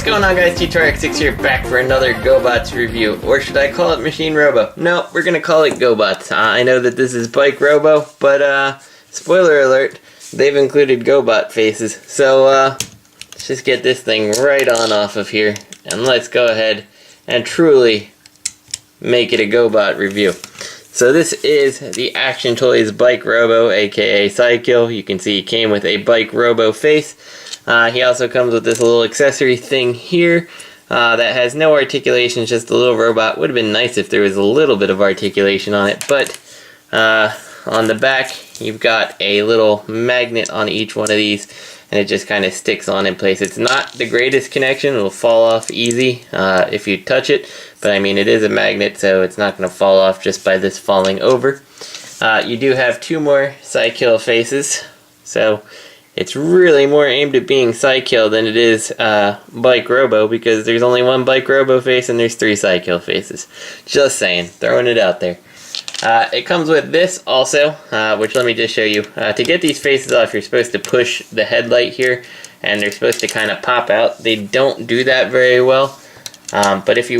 What's going on, guys? T2RX6 here, back for another GoBots review. Or should I call it Machine Robo? No, we're gonna call it GoBots. I know that this is Bike Robo, but spoiler alert, they've included GoBot faces. So let's just get this thing right on off of here, and let's go ahead and truly make it a GoBot review. So this is the Action Toys Bike Robo, aka Sidekill. You can see he came with a Bike Robo face. He also comes with this little accessory thing here that has no articulation, just a little robot. Would have been nice if there was a little bit of articulation on it, but on the back you've got a little magnet on each one of these, and it just kind of sticks on in place. It's not the greatest connection, it'll fall off easy if you touch it, but I mean it is a magnet, so it's not going to fall off just by this falling over. You do have two more Sidekill faces, so it's really more aimed at being Sidekill than it is Bike Robo, because there's only one Bike Robo face and there's three Sidekill faces. Just saying, throwing it out there. It comes with this also, which let me just show you. To get these faces off, you're supposed to push the headlight here, and they're supposed to kind of pop out. They don't do that very well, but if you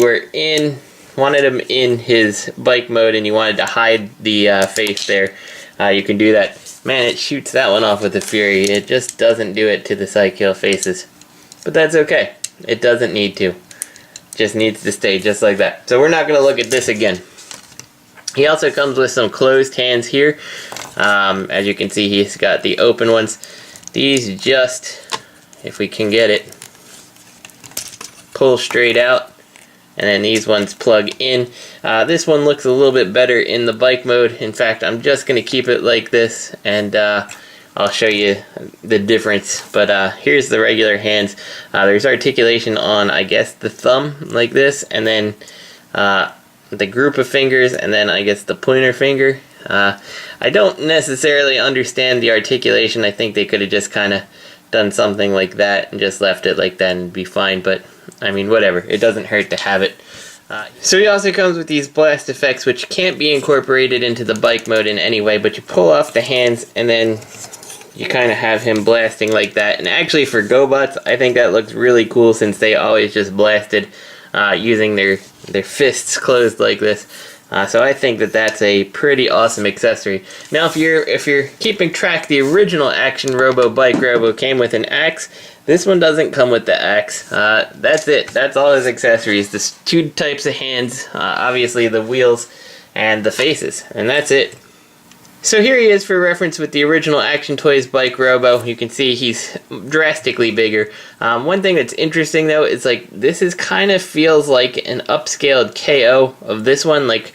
wanted him in his bike mode and you wanted to hide the face there, you can do that. Man, it shoots that one off with a fury. It just doesn't do it to the Sidekill faces. But that's okay. It doesn't need to. Just needs to stay just like that. So we're not going to look at this again. He also comes with some closed hands here. As you can see, he's got the open ones. These just, if we can get it, pull straight out. And then these ones plug in. This one looks a little bit better in the bike mode. In fact, I'm just going to keep it like this, and I'll show you the difference. But here's the regular hands. There's articulation on, I guess, the thumb like this, and then the group of fingers, and then I guess the pointer finger. I don't necessarily understand the articulation. I think they could have just kind of done something like that and just left it like that and it'd be fine, but I mean, whatever. It doesn't hurt to have it. So he also comes with these blast effects, which can't be incorporated into the bike mode in any way, but you pull off the hands and then you kind of have him blasting like that. And actually for GoBots, I think that looks really cool, since they always just blasted using their fists closed like this. So I think that that's a pretty awesome accessory. Now if you're keeping track, the original Action Robo Bike Robo came with an axe. This one doesn't come with the axe. That's it. That's all his accessories. There's two types of hands, obviously the wheels and the faces, and that's it. So here he is for reference with the original Action Toys Bike Robo. You can see he's drastically bigger. One thing that's interesting though is like this is kind of feels like an upscaled KO of this one. Like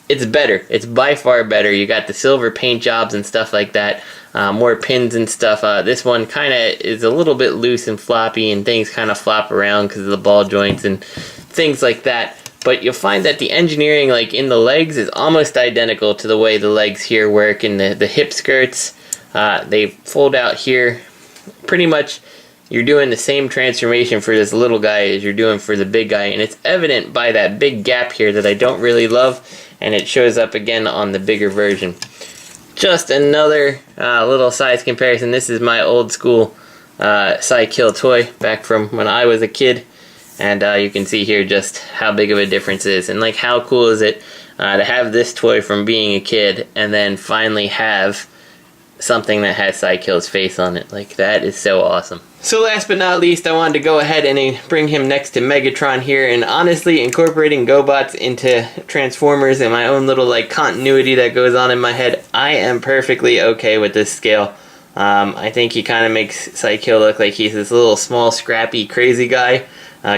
it's better. It's by far better. You got the silver paint jobs and stuff like that. More pins and stuff. This one kind of is a little bit loose and floppy, and things kind of flop around because of the ball joints and things like that. But you'll find that the engineering, like in the legs, is almost identical to the way the legs here work. In the hip skirts, they fold out here. Pretty much, you're doing the same transformation for this little guy as you're doing for the big guy, and it's evident by that big gap here that I don't really love, and it shows up again on the bigger version. Just another little size comparison. This is my old school Sidekill toy back from when I was a kid. And you can see here just how big of a difference it is. And like, how cool is it to have this toy from being a kid and then finally have something that has Sidekill's face on it. Like, that is so awesome. So last but not least, I wanted to go ahead and bring him next to Megatron here. And honestly, incorporating GoBots into Transformers and my own little like continuity that goes on in my head, I am perfectly okay with this scale. I think he kind of makes Sidekill look like he's this little small, scrappy, crazy guy.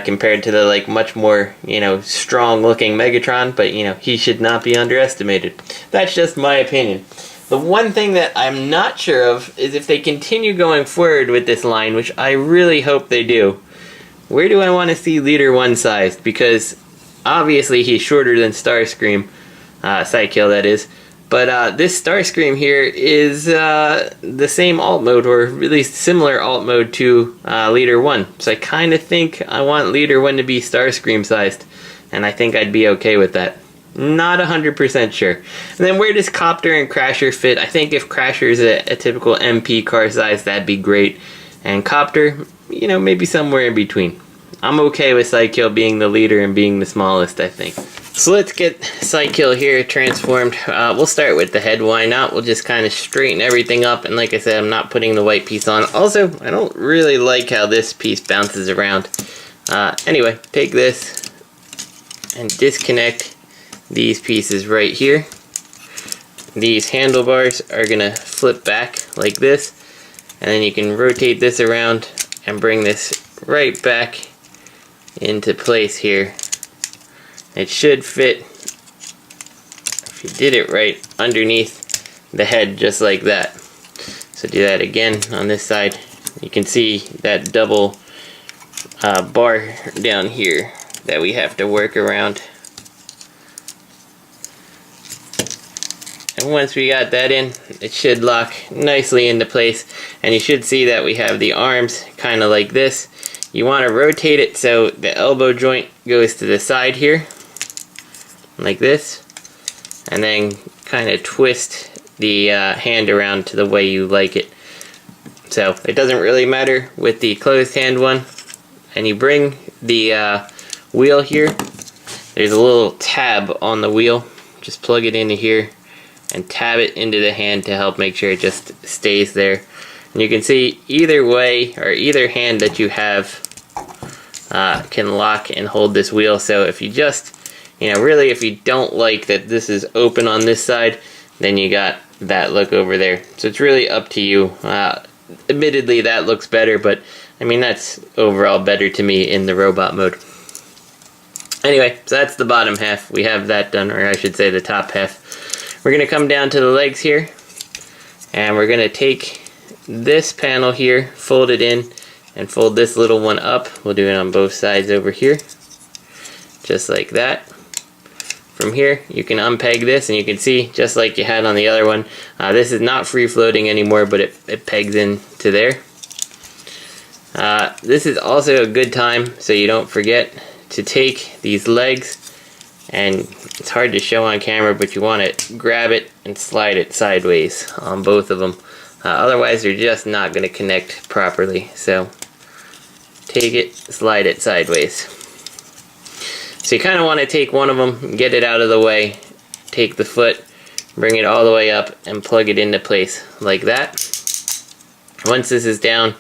Compared to the like much more, strong looking Megatron, but he should not be underestimated. That's just my opinion. The one thing that I'm not sure of is if they continue going forward with this line, which I really hope they do, where do I want to see Leader 1 sized? Because obviously he's shorter than Starscream, Sidekill that is. But this Starscream here is the same alt mode, or at least similar alt mode to Leader 1. So I kind of think I want Leader 1 to be Starscream sized, and I think I'd be okay with that. Not 100% sure. And then where does Copter and Crasher fit? I think if Crasher is a typical MP car size, that'd be great. And Copter, maybe somewhere in between. I'm okay with Psykill being the leader and being the smallest, I think. So let's get Psykill here transformed. We'll start with the head, why not? We'll just kind of straighten everything up, and like I said, I'm not putting the white piece on. Also, I don't really like how this piece bounces around. Anyway, take this and disconnect these pieces right here. These handlebars are gonna flip back like this, and then you can rotate this around and bring this right back into place here. It should fit, if you did it right, underneath the head just like that. So do that again on this side. You can see that double bar down here that we have to work around. And once we got that in, it should lock nicely into place. And you should see that we have the arms kind of like this. You want to rotate it so the elbow joint goes to the side here, like this. And then kind of twist the hand around to the way you like it. So it doesn't really matter with the closed hand one. And you bring the wheel here. There's a little tab on the wheel. Just plug it into here and tab it into the hand to help make sure it just stays there. And you can see either way, or either hand that you have can lock and hold this wheel. So if you just, really if you don't like that this is open on this side, then you got that look over there. So it's really up to you. Admittedly that looks better, but I mean that's overall better to me in the robot mode. Anyway, so that's the bottom half. We have that done, or I should say the top half. We're going to come down to the legs here, and we're going to take this panel here, fold it in, and fold this little one up. We'll do it on both sides over here, just like that. From here, you can unpeg this, and you can see, just like you had on the other one, this is not free floating anymore, but it pegs into there. This is also a good time, so you don't forget to take these legs, and it's hard to show on camera, but you want to grab it and slide it sideways on both of them. Otherwise, they're just not going to connect properly. So take it, slide it sideways. So you kind of want to take one of them, get it out of the way, take the foot, bring it all the way up, and plug it into place like that. Once this is down,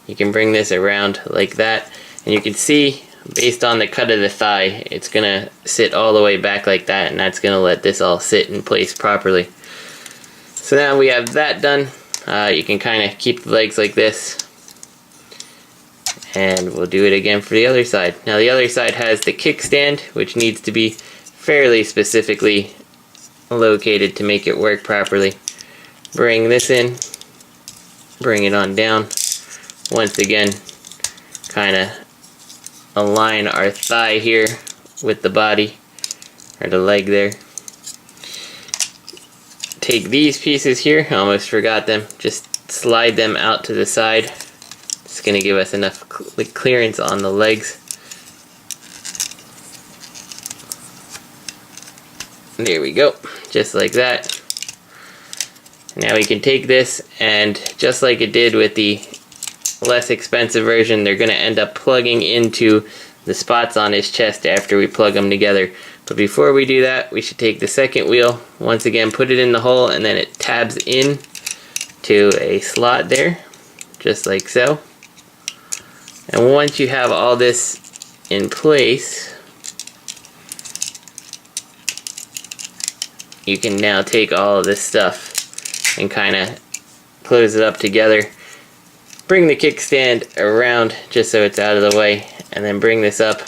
you can bring this around like that, and you can see based on the cut of the thigh, it's gonna sit all the way back like that, and that's gonna let this all sit in place properly. So now we have that done. You can kind of keep the legs like this, and we'll do it again for the other side. Now the other side has the kickstand, which needs to be fairly specifically located to make it work properly. Bring this in, bring it on down. Once again, kind of align our thigh here with the body, or the leg there. Take these pieces here, I almost forgot them, just slide them out to the side. It's going to give us enough clearance on the legs. There we go, just like that. Now we can take this, and just like it did with the less expensive version, they're going to end up plugging into the spots on his chest after we plug them together. But before we do that, we should take the second wheel, once again put it in the hole, and then it tabs in to a slot there, just like so. And once you have all this in place, you can now take all of this stuff and kind of close it up together. Bring the kickstand around just so it's out of the way, and then bring this up.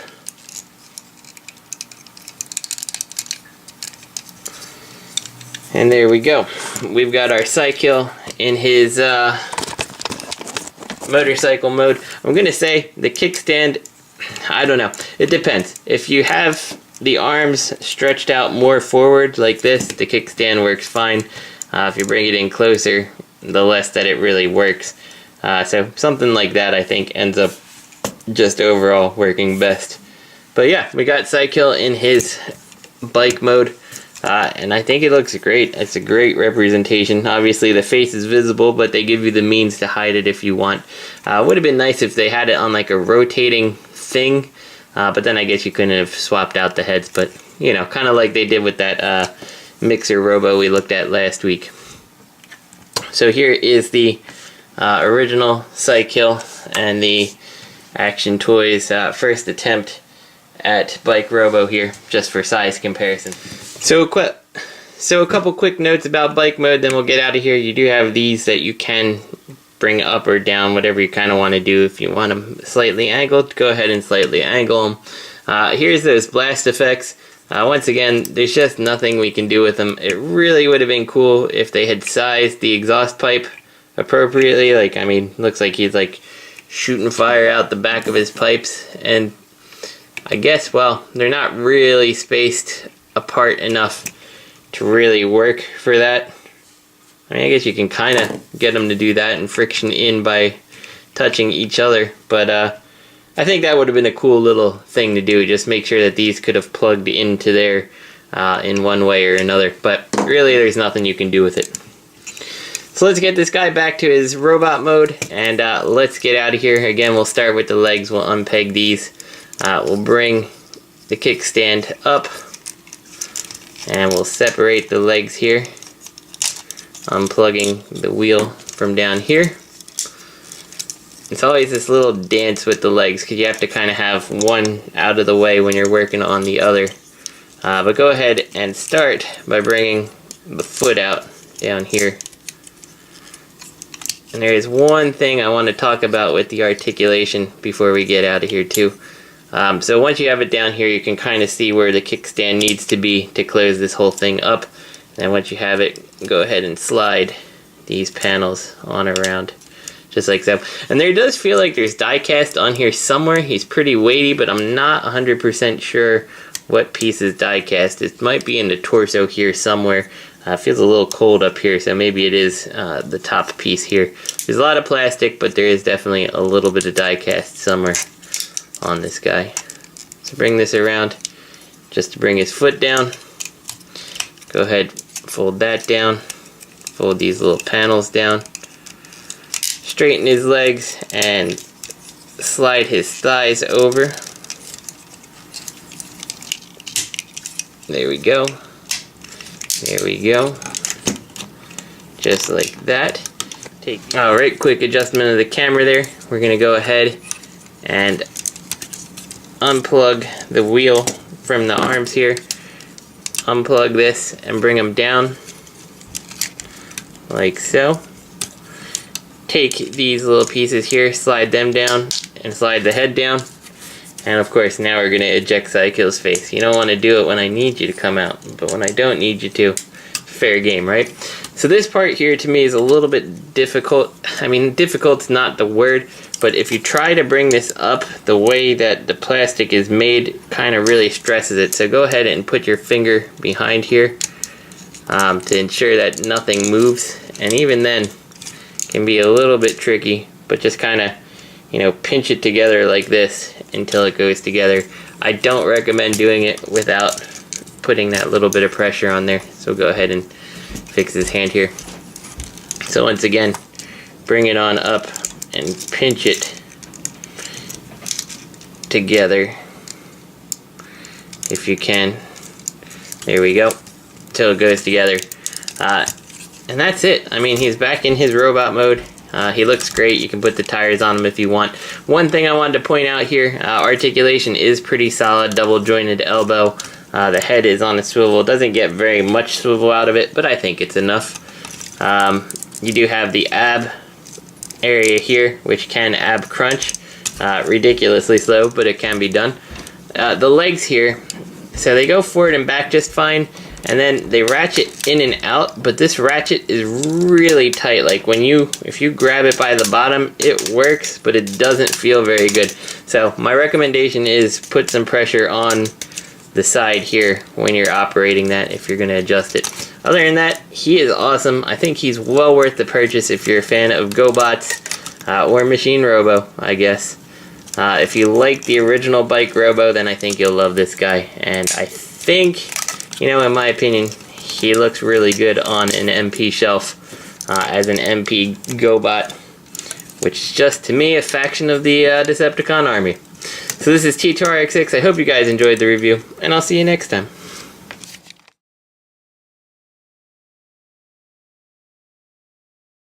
And there we go. We've got our Psykill in his motorcycle mode. I'm going to say the kickstand, I don't know. It depends. If you have the arms stretched out more forward like this, the kickstand works fine. If you bring it in closer, the less that it really works. So something like that I think ends up just overall working best. But yeah, we got Psykill in his bike mode, and I think it looks great. It's a great representation. Obviously the face is visible, but they give you the means to hide it if you want. Would have been nice if they had it on like a rotating thing. But then I guess you couldn't have swapped out the heads, but you know, kind of like they did with that mixer Robo we looked at last week. So here is the original Cykill and the Action Toys first attempt at Bike Robo here, just for size comparison. So a couple quick notes about bike mode, then we'll get out of here. You do have these that you can bring up or down, whatever you kind of want to do. If you want them slightly angled, go ahead and slightly angle them. Here's those blast effects. Once again, there's just nothing we can do with them. It really would have been cool if they had sized the exhaust pipe appropriately. Like, I mean, looks like he's like shooting fire out the back of his pipes, and I guess, well, they're not really spaced apart enough to really work for that. I mean, I guess you can kind of get them to do that and friction in by touching each other, but I think that would have been a cool little thing to do. Just make sure that these could have plugged into there in one way or another, but really there's nothing you can do with it. So let's get this guy back to his robot mode, and let's get out of here. Again, we'll start with the legs. We'll unpeg these. We'll bring the kickstand up, and we'll separate the legs here, unplugging the wheel from down here. It's always this little dance with the legs because you have to kind of have one out of the way when you're working on the other. But go ahead and start by bringing the foot out down here. And there is one thing I want to talk about with the articulation before we get out of here too. So once you have it down here, you can kind of see where the kickstand needs to be to close this whole thing up. And once you have it, go ahead and slide these panels on around, just like so. And there does feel like there's die cast on here somewhere. He's pretty weighty, but I'm not 100% sure what piece is die cast. It might be in the torso here somewhere. It feels a little cold up here, so maybe it is the top piece here. There's a lot of plastic, but there is definitely a little bit of die cast somewhere on this guy. So bring this around just to bring his foot down. Go ahead, fold that down. Fold these little panels down. Straighten his legs and slide his thighs over. There we go. There we go. Just like that. Alright, quick adjustment of the camera there. We're going to go ahead and unplug the wheel from the arms here. Unplug this and bring them down. Like so. Take these little pieces here, slide them down, and slide the head down. And of course, now we're going to eject Cykill's face. You don't want to do it when I need you to come out, but when I don't need you to, fair game, right? So this part here to me is a little bit difficult. I mean, difficult's not the word, but if you try to bring this up, the way that the plastic is made kind of really stresses it. So go ahead and put your finger behind here to ensure that nothing moves. And even then, it can be a little bit tricky, but just kind of, you know, pinch it together like this until it goes together. I don't recommend doing it without putting that little bit of pressure on there. So go ahead and fix his hand here. So once again, bring it on up and pinch it together if you can. There we go. Till it goes together. And that's it. I mean, he's back in his robot mode. He looks great. You can put the tires on him if you want. One thing I wanted to point out here, articulation is pretty solid, double jointed elbow. The head is on a swivel. It doesn't get very much swivel out of it, but I think it's enough. You do have the ab area here, which can ab crunch. Ridiculously slow, but it can be done. The legs here, so they go forward and back just fine, and then they ratchet in and out, but this ratchet is really tight. Like if you grab it by the bottom, it works, but it doesn't feel very good. So my recommendation is put some pressure on the side here when you're operating that, if you're going to adjust it. Other than that, he is awesome. I think he's well worth the purchase if you're a fan of GoBots or Machine Robo, I guess. If you like the original Bike Robo, then I think you'll love this guy. And I think, you know, in my opinion, he looks really good on an MP shelf as an MP GoBot, which is just, to me, a faction of the Decepticon army. So this is T2RX6. I hope you guys enjoyed the review, and I'll see you next time.